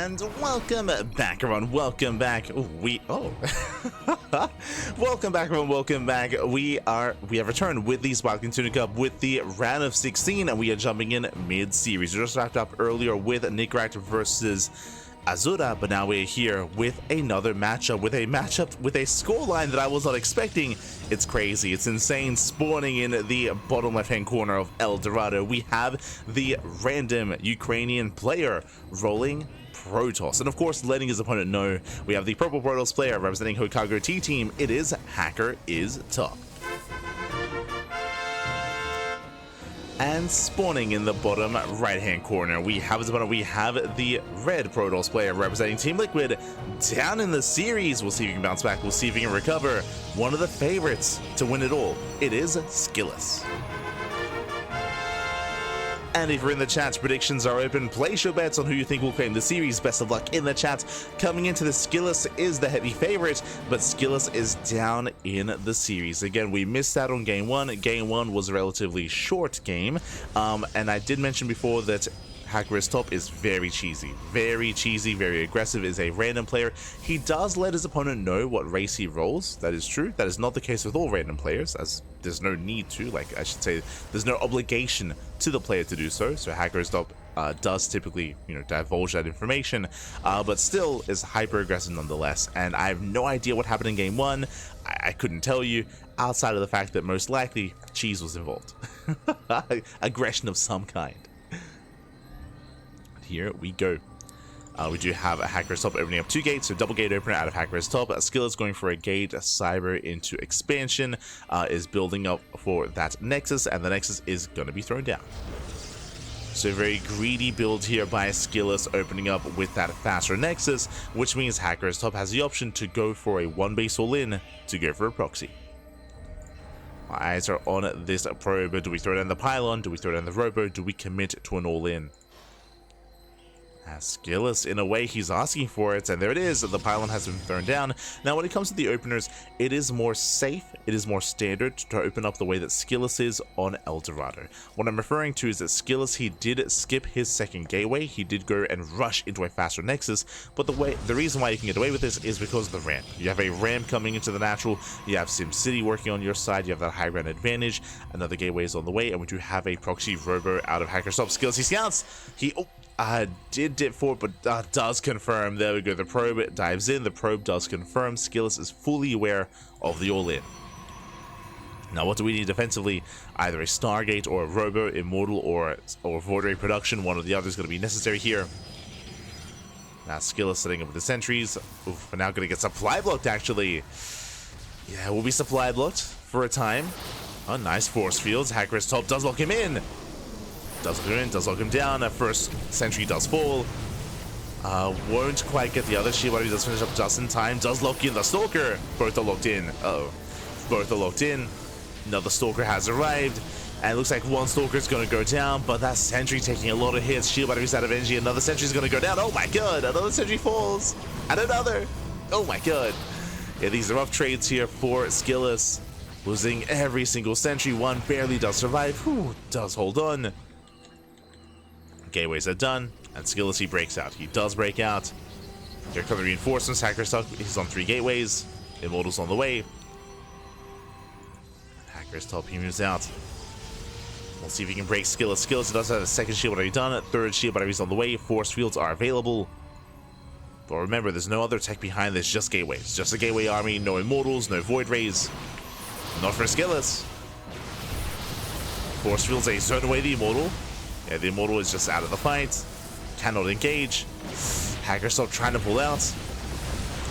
and welcome back, everyone. Welcome back. Welcome back, everyone. Welcome back. We have returned with the Sparkling Tuna Cup with the round of 16, and we are jumping in mid-series. We just wrapped up earlier with Nickrat versus Azura, but now we're here with another matchup, with a scoreline that I was not expecting. It's crazy, it's insane. Spawning in the bottom left-hand corner of El Dorado, we have the random Ukrainian player rolling Protoss, and of course letting his opponent know we have the purple Protoss player representing Hokago T Team. It is HackErIsTop. And spawning in the bottom right-hand corner, we have the red Protoss player representing Team Liquid down in the series. We'll see if he can bounce back. We'll see if he can recover. One of the favorites to win it all. It is SKillous. And if you're in the chat, predictions are open. Place your bets on who you think will claim the series. Best of luck in the chat. Coming into the SKillous is the heavy favorite, but SKillous is down in the series. Again, we missed out on game one. Game one was a relatively short game, and I did mention before that HackErIsTop is very cheesy, very aggressive, is a random player. He does let his opponent know what race he rolls. That is true. That is not the case with all random players, as there's no need to, like I should say, there's no obligation to the player to do so. So HackErIsTop does typically, divulge that information, but still is hyper aggressive nonetheless. And I have no idea what happened in game one. I couldn't tell you, outside of the fact that most likely cheese was involved. Aggression of some kind. Here we go. We do have a HackErIsTop opening up two gates, so double gate opener out of HackErIsTop. SKillous going for a gate, a cyber into expansion, is building up for that Nexus, and the Nexus is going to be thrown down. So very greedy build here by SKillous, opening up with that faster Nexus, which means HackErIsTop has the option to go for a one base all in, to go for a proxy. My eyes are on this probe. Do we throw down the pylon? Do we throw down the robo? Do we commit to an all in? SKillous, in a way, he's asking for it, and there it is. The pylon has been thrown down. Now, when it comes to the openers, it is more safe, it is more standard to open up the way that SKillous is on El Dorado. What I'm referring to is that SKillous, he did skip his second gateway. He did go and rush into a faster Nexus, but the reason why you can get away with this is because of the ramp. You have a ramp coming into the natural, you have SimCity working on your side, you have that high ground advantage, another gateway is on the way, and we do have a proxy robo out of HackErIsTop. SKillous, he scouts, did dip forward, but does confirm. There we go. The probe dives in. The probe does confirm. SKillous is fully aware of the all-in. Now, what do we need defensively? Either a Stargate or a Robo, Immortal, or Void Ray Production. One or the other is going to be necessary here. Now, SKillous setting up with the sentries. Oof, we're now going to get supply blocked, actually. Yeah, we'll be supply blocked for a time. Oh, nice force fields. HackErIsTop does lock him in. Does lock him in, does lock him down. At first sentry does fall. Won't quite get the other shield, but he does finish up just in time. Does lock in the Stalker. Both are locked in. Uh-oh. Both are locked in. Another Stalker has arrived. And it looks like one Stalker is going to go down, but that sentry taking a lot of hits. Shield batteries out of energy. Another sentry is going to go down. Oh my god. Another sentry falls. And another. Oh my god. Yeah, these are rough trades here for SKillous. Losing every single sentry. One barely does survive. Whew, does hold on. Gateways are done, and SKillous, he breaks out. He does break out. Here come the reinforcements. HackErIsTop, he's on 3 gateways. Immortal's on the way. HackErIsTop, he moves out. We'll see if he can break SKillous. SKillous does have a second shield battery done. Third shield battery's on the way. Force fields are available. But remember, there's no other tech behind this, just gateways. Just a gateway army, no Immortals, no Void Rays. Not for SKillous. Force fields, they zone away the Immortal. Yeah, the Immortal is just out of the fight. Cannot engage. HackErIsTop trying to pull out.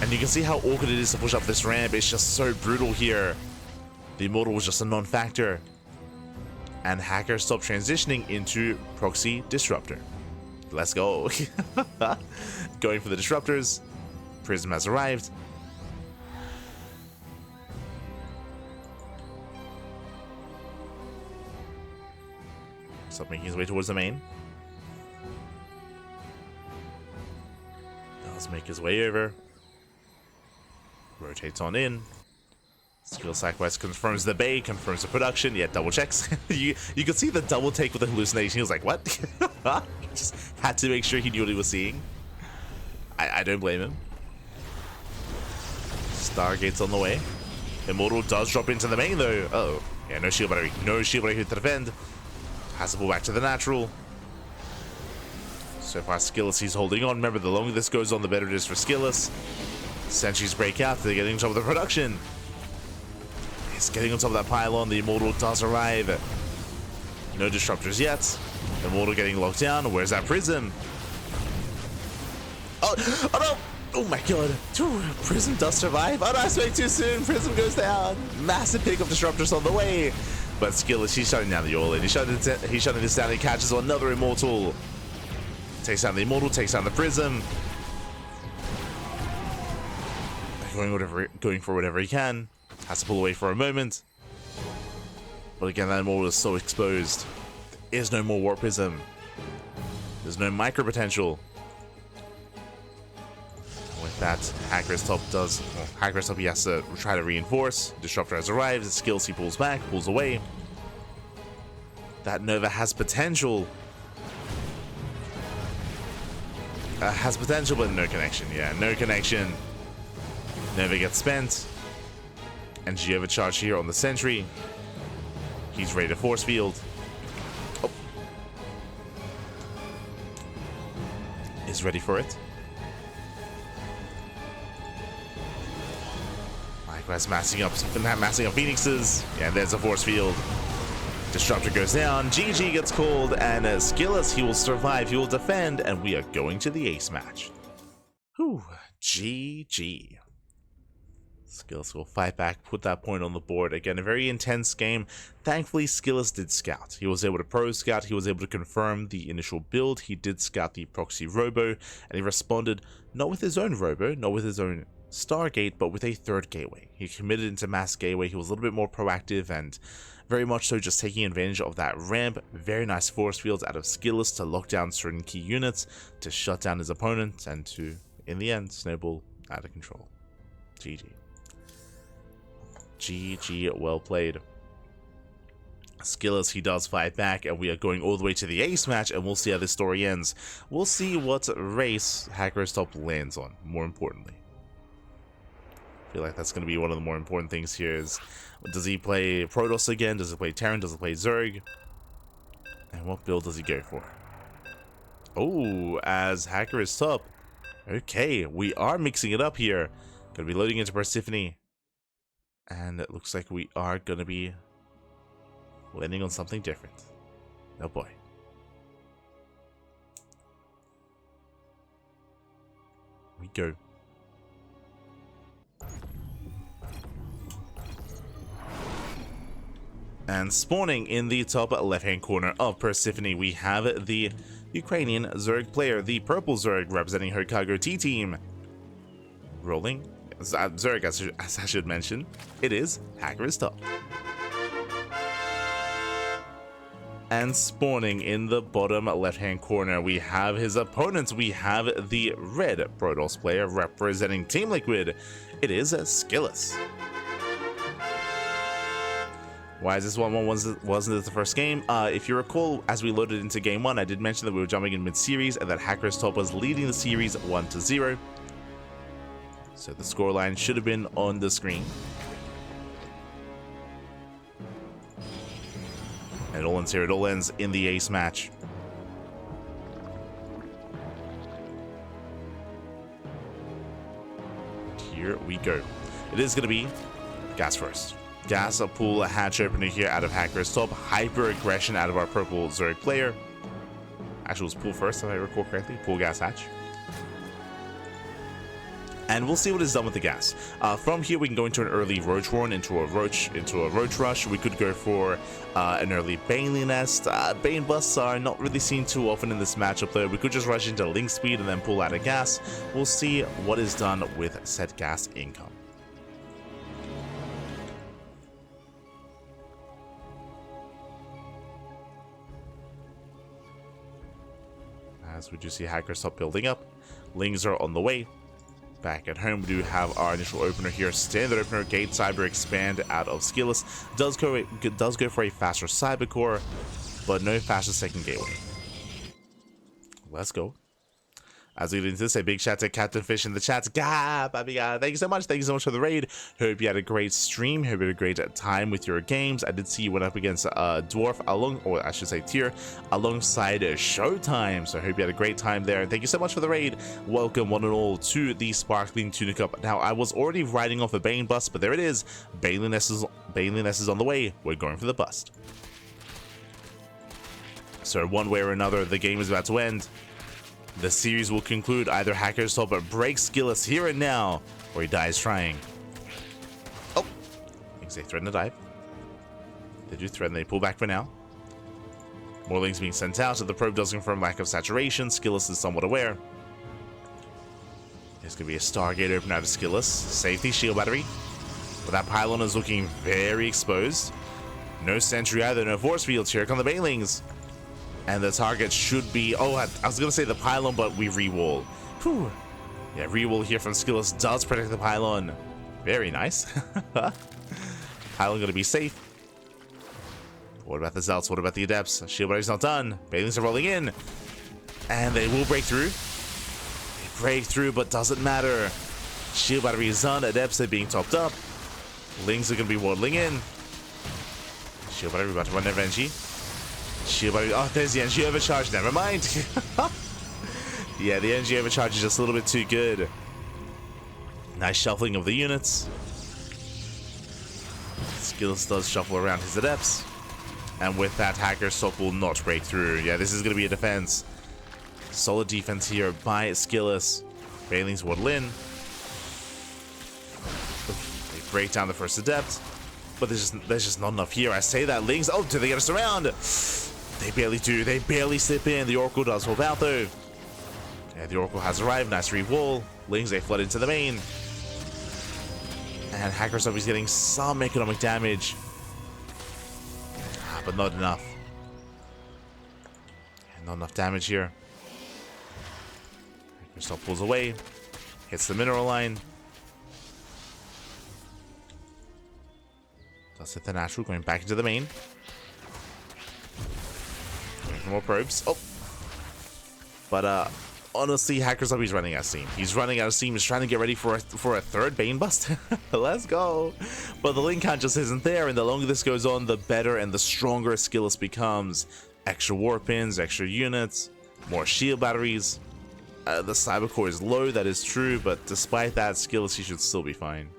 And you can see how awkward it is to push up this ramp. It's just so brutal here. The Immortal was just a non-factor. And HackErIsTop transitioning into Proxy Disruptor. Let's go. Going for the Disruptors. Prism has arrived. Making his way towards the main. Does make his way over. Rotates on in. Skill sacrifice confirms the bay, confirms the production. Yeah, double checks. you can see the double take with the hallucination. He was like, what? Just had to make sure he knew what he was seeing. I don't blame him. Stargate's on the way. Immortal does drop into the main though. Uh oh. Yeah, no shield battery. No shield battery to defend. Has to pull back to the natural. So far, SKillous, he's holding on. Remember, the longer this goes on, the better it is for SKillous. Sentries break out. They're getting on top of the production. He's getting on top of that pylon. The Immortal does arrive. No disruptors yet. Immortal getting locked down. Where's that Prism? Oh no! Oh my god. Prism does survive. Oh no, I spoke too soon. Prism goes down. Massive pick of disruptors on the way. But SKillous, he's shutting down the all-in. He's shutting this down. He catches another Immortal. Takes down the Immortal, takes down the Prism. Going for whatever he can. Has to pull away for a moment. But again, that Immortal is so exposed. There is no more Warp Prism. There's no micro potential. With that, HackErIsTop does... Well, HackErIsTop, he has to try to reinforce. Disruptor has arrived. SKillous, he pulls back, pulls away. That Nova has potential. Has potential, but no connection. Yeah, no connection. Nova gets spent. And G overcharge here on the sentry. He's ready to force field. Oh. Is ready for it. Likewise, massing up Phoenixes. Yeah, there's a force field. Disruptor goes down, GG gets called, and SKillous, he will survive, he will defend, and we are going to the ace match. Whew, GG. SKillous will fight back, put that point on the board. Again, a very intense game. Thankfully, SKillous did scout. He was able to pro scout, he was able to confirm the initial build, he did scout the proxy robo, and he responded not with his own robo, not with his own Stargate, but with a third gateway. He committed into mass gateway, he was a little bit more proactive and very much so just taking advantage of that ramp. Very nice force fields out of SKillous to lock down certain key units, to shut down his opponent, and to, in the end, snowball out of control. GG. GG, well played. SKillous, he does fight back, and we are going all the way to the ace match, and we'll see how this story ends. We'll see what race HackErIsTop lands on, more importantly. I feel like that's going to be one of the more important things here is, does he play Protoss again? Does he play Terran? Does he play Zerg? And what build does he go for? Oh, as HackErIsTop. Okay, we are mixing it up here. Going to be loading into Persephone. And it looks like we are going to be landing on something different. Oh boy. Here we go. And spawning in the top left-hand corner of Persephone, we have the Ukrainian Zerg player, the purple Zerg representing her Cargo T team. Rolling Zerg, as I should mention, it is HackErIsTop. And spawning in the bottom left-hand corner, we have his opponents. We have the red Protoss player representing Team Liquid. It is SKillous. Why is this one wasn't this the first game? If you recall, as we loaded into game 1, I did mention that we were jumping in mid-series and that HackErIsTop was leading the series 1-0. So the scoreline should have been on the screen. And it all ends here. It all ends in the ace match. Here we go. It is going to be gas first. Gas, a pull, a hatch opener here out of HackErIsTop. Hyper aggression out of our purple Zerg player. Actually, it was pull first, if I recall correctly. Pull, gas, hatch. And we'll see what is done with the gas. From here, we can go into an early Roach Run, into a Roach Rush. We could go for an early Baneley Nest. Bane busts are not really seen too often in this matchup, though. We could just rush into Link Speed and then pull out a gas. We'll see what is done with said gas income. As we do see HackErIsTop building up. Lings are on the way. Back at home, we do have our initial opener here. Standard opener, Gate Cyber Expand out of SKillous. Does go for a faster Cyber Core, but no faster second gateway. Let's go. As we get into this, a big shout to Captain Fish in the chat. Gab, thank you so much. Thank you so much for the raid. Hope you had a great stream. Hope you had a great time with your games. I did see you went up against Dwarf or I should say Tier, alongside Showtime. So I hope you had a great time there. And thank you so much for the raid. Welcome one and all to the Sparkling Tuna Cup. Now, I was already riding off a Bane bust, but there it is. Baneliness is on the way. We're going for the bust. So one way or another, the game is about to end. The series will conclude either HackErIsTop breaks SKillous here and now, or he dies trying. Oh, I think they threaten to dive. They do threaten, they pull back for now. More links being sent out, so the probe does confirm lack of saturation. SKillous is somewhat aware. There's going to be a Stargate open out of SKillous. Safety, shield battery. But that pylon is looking very exposed. No sentry either, no force fields. Here come the Banelings. And the target should be... Oh, I was going to say the pylon, but we re-wall. Whew. Yeah, re-wall here from SKillous does protect the pylon. Very nice. Pylon going to be safe. What about the Zelts? What about the Adepts? Shield battery's not done. Banelings are rolling in. And they will break through. They break through, but doesn't matter. Shield battery is done. Adepts are being topped up. Lings are going to be waddling in. Shield battery about to run their energy. Shield battery. Oh, there's the energy overcharge. Never mind. Yeah, the energy overcharge is just a little bit too good. Nice shuffling of the units. SKillous does shuffle around his Adepts. And with that, HackErIsTop will not break through. Yeah, this is going to be a defense. Solid defense here by SKillous. Banelings waddle in. They break down the first Adept. But there's just not enough here. I say that. Lings. Oh, do they get us around? They barely do. They barely slip in. The Oracle does hold out, though. Yeah, the Oracle has arrived. Nice re-wall. Lings, they flood into the main. And HackErIsTop is getting some economic damage. But not enough. Not enough damage here. HackErIsTop pulls away. Hits the mineral line. Does hit the natural, going back into the main. More probes. Oh. But honestly, HackErIsTop, he's running out of steam. He's running out of steam. He's trying to get ready for a third Bane bust. Let's go. But the link count just isn't there, and the longer this goes on, the better and the stronger SKillous becomes. Extra war pins, extra units, more shield batteries. The cyber core is low, that is true, but despite that, SKillous, he should still be fine.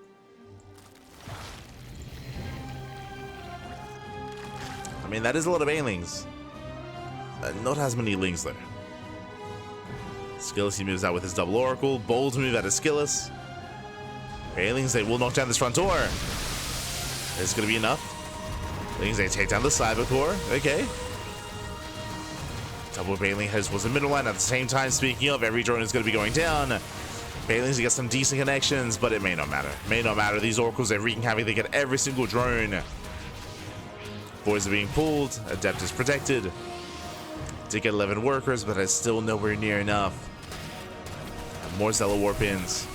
I mean, that is a lot of Banelings. Not as many Lings though. SKillous, he moves out with his double Oracle. Bold move out of SKillous. Banelings, they will knock down this front door. It's going to be enough. Lings, they take down the cyber core. Okay. Double Baneling heads was the middle line. At the same time, speaking of, every drone is going to be going down. Banelings get some decent connections, but it may not matter. May not matter. These Oracles, they're wreaking havoc. They get every single drone. Boys are being pulled. Adept is protected. Did get 11 workers, but it's still nowhere near enough. And more Zella Warpins.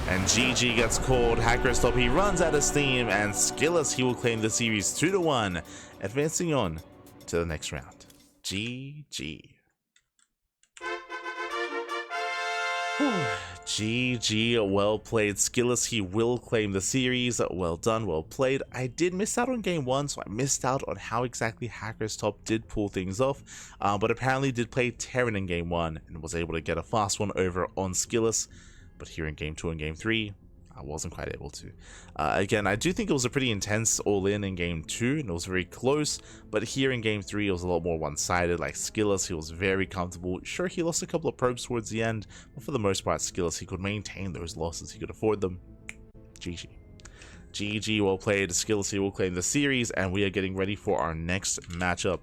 And GG gets called. HackErIsTop, he runs out of steam, and SKillous, he will claim the series 2-1, advancing on to the next round. GG. GG, well played. SKillous, he will claim the series. Well done, well played. I did miss out on game 1, so I missed out on how exactly HackErIsTop did pull things off, but apparently did play Terran in game 1 and was able to get a fast one over on SKillous. But here in game 2 and game 3, I wasn't quite able to. Again, I do think it was a pretty intense all-in in game 2, and it was very close, but here in game 3, it was a lot more one-sided. Like SKillous, he was very comfortable. Sure, he lost a couple of probes towards the end, but for the most part, SKillous, he could maintain those losses. He could afford them. GG. GG, well played. SKillous, he will claim the series, and we are getting ready for our next matchup.